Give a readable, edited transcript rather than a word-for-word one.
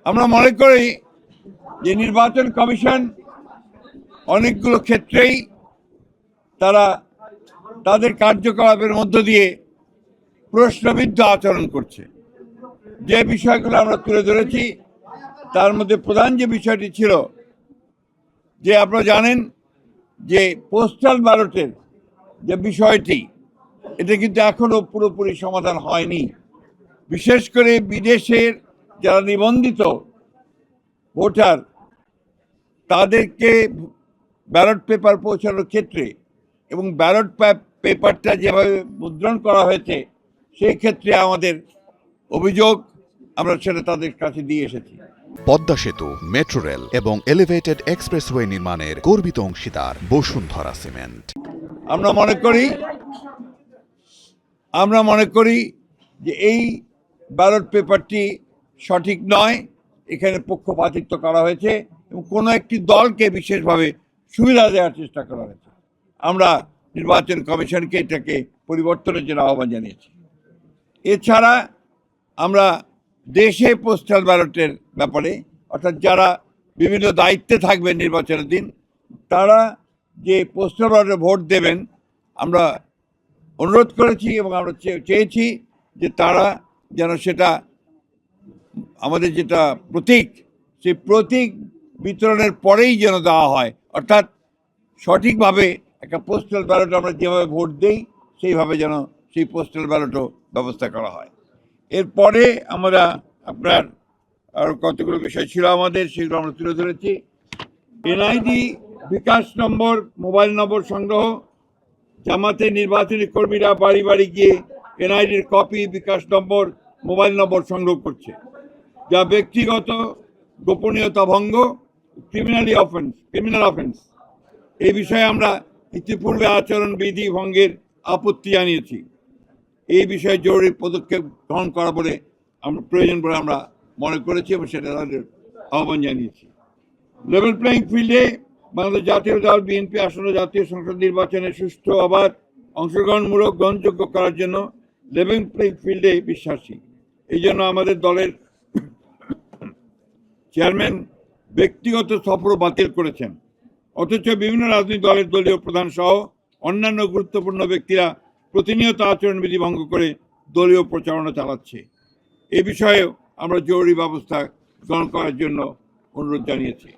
আমরা মনে করি যে নির্বাচন কমিশন অনেকগুলো ক্ষেত্রেই তারা তাদের কার্যকলাপের মধ্য দিয়ে প্রশ্নবিদ্ধ আচরণ করছে। যে বিষয়গুলো আমরা তুলে ধরেছি তার মধ্যে প্রধান যে বিষয়টি ছিল যে আপনারা জানেন যে পোস্টাল ব্যালটের যে বিষয়টি এটা কিন্তু এখনো পুরোপুরি সমাধান হয়নি। বিশেষ করে বিদেশের যারা নিবন্ধিত ভোটার তাদেরকে ব্যালট পেপার পৌঁছানোর ক্ষেত্রে এবং ব্যালট পেপারটা যেভাবে মুদ্রণ করা হয়েছে সেই ক্ষেত্রে আমাদের অভিযোগ আমরা সেটা তাদের কাছে দিয়ে এসেছি। পদ্মা সেতু, মেট্রো রেল এবং এলিভেটেড এক্সপ্রেসওয়ে নির্মাণের গর্বিত অংশীদার বসুন্ধরা সিমেন্ট। আমরা মনে করি যে এই ব্যালট পেপারটি সঠিক নয়, এখানে পক্ষপাতিত্ব করা হয়েছে এবং কোনো একটি দলকে বিশেষভাবে সুবিধা দেওয়ার চেষ্টা করা হয়েছে। আমরা নির্বাচন কমিশনকে এটাকে পরিবর্তনের জন্য আহ্বান জানিয়েছি। এছাড়া আমরা দেশে পোস্টাল ব্যালটের ব্যাপারে অর্থাৎ যারা বিভিন্ন দায়িত্বে থাকবেন নির্বাচনের দিন তারা যে পোস্টাল ব্যালটে ভোট দেবেন আমরা অনুরোধ করেছি এবং আমরা চেয়েছি যে তারা যেন সেটা আমাদের যেটা প্রতীক সেই প্রতীক বিতরণের পরেই যেন দেওয়া হয়, অর্থাৎ সঠিকভাবে একটা পোস্টাল ব্যালট আমরা যেভাবে ভোট দেই সেইভাবে যেন সেই পোস্টাল ব্যালটও ব্যবস্থা করা হয়। এরপরে আমরা আপনার আরও কতগুলো বিষয় ছিল আমাদের, সেগুলো আমরা তুলে ধরেছি। এনআইডি বিকাশ নম্বর, মোবাইল নম্বর সংগ্রহ, জামাতে নির্বাচনী কর্মীরা বাড়ি বাড়ি গিয়ে এনআইডির কপি, বিকাশ নম্বর, মোবাইল নম্বর সংগ্রহ করছে, যা ব্যক্তিগত গোপনীয়তা ভঙ্গ, ক্রিমিনাল অফেন্স। এই বিষয়ে আমরা ইতিপূর্বে আচরণবিধি ভঙ্গের আপত্তি জানিয়েছি। এই বিষয়ে জরুরি পদক্ষেপ গ্রহণ করা বলে আমরা প্রয়োজন বলে আমরা মনে করেছি এবং সেটা আহ্বান জানিয়েছি। লেভেল প্লেইং ফিল্ডে বাংলাদেশ জাতীয় দল বিএনপি আসন্ন জাতীয় সংসদ নির্বাচনে সুষ্ঠু আবার অংশগ্রহণমূলক গ্রহণযোগ্য করার জন্য লেভেল প্লেইং ফিল্ডে বিশ্বাসী। এই জন্য আমাদের দলের চেয়ারম্যান ব্যক্তিগত সফর বাতিল করেছেন, অথচ বিভিন্ন রাজনৈতিক দলের দলীয় প্রধান সহ অন্যান্য গুরুত্বপূর্ণ ব্যক্তিরা প্রতিনিয়ত আচরণবিধি ভঙ্গ করে দলীয় প্রচারণা চালাচ্ছে। এ বিষয়ে আমরা জরুরি ব্যবস্থা গ্রহণ করার জন্য অনুরোধ জানিয়েছি।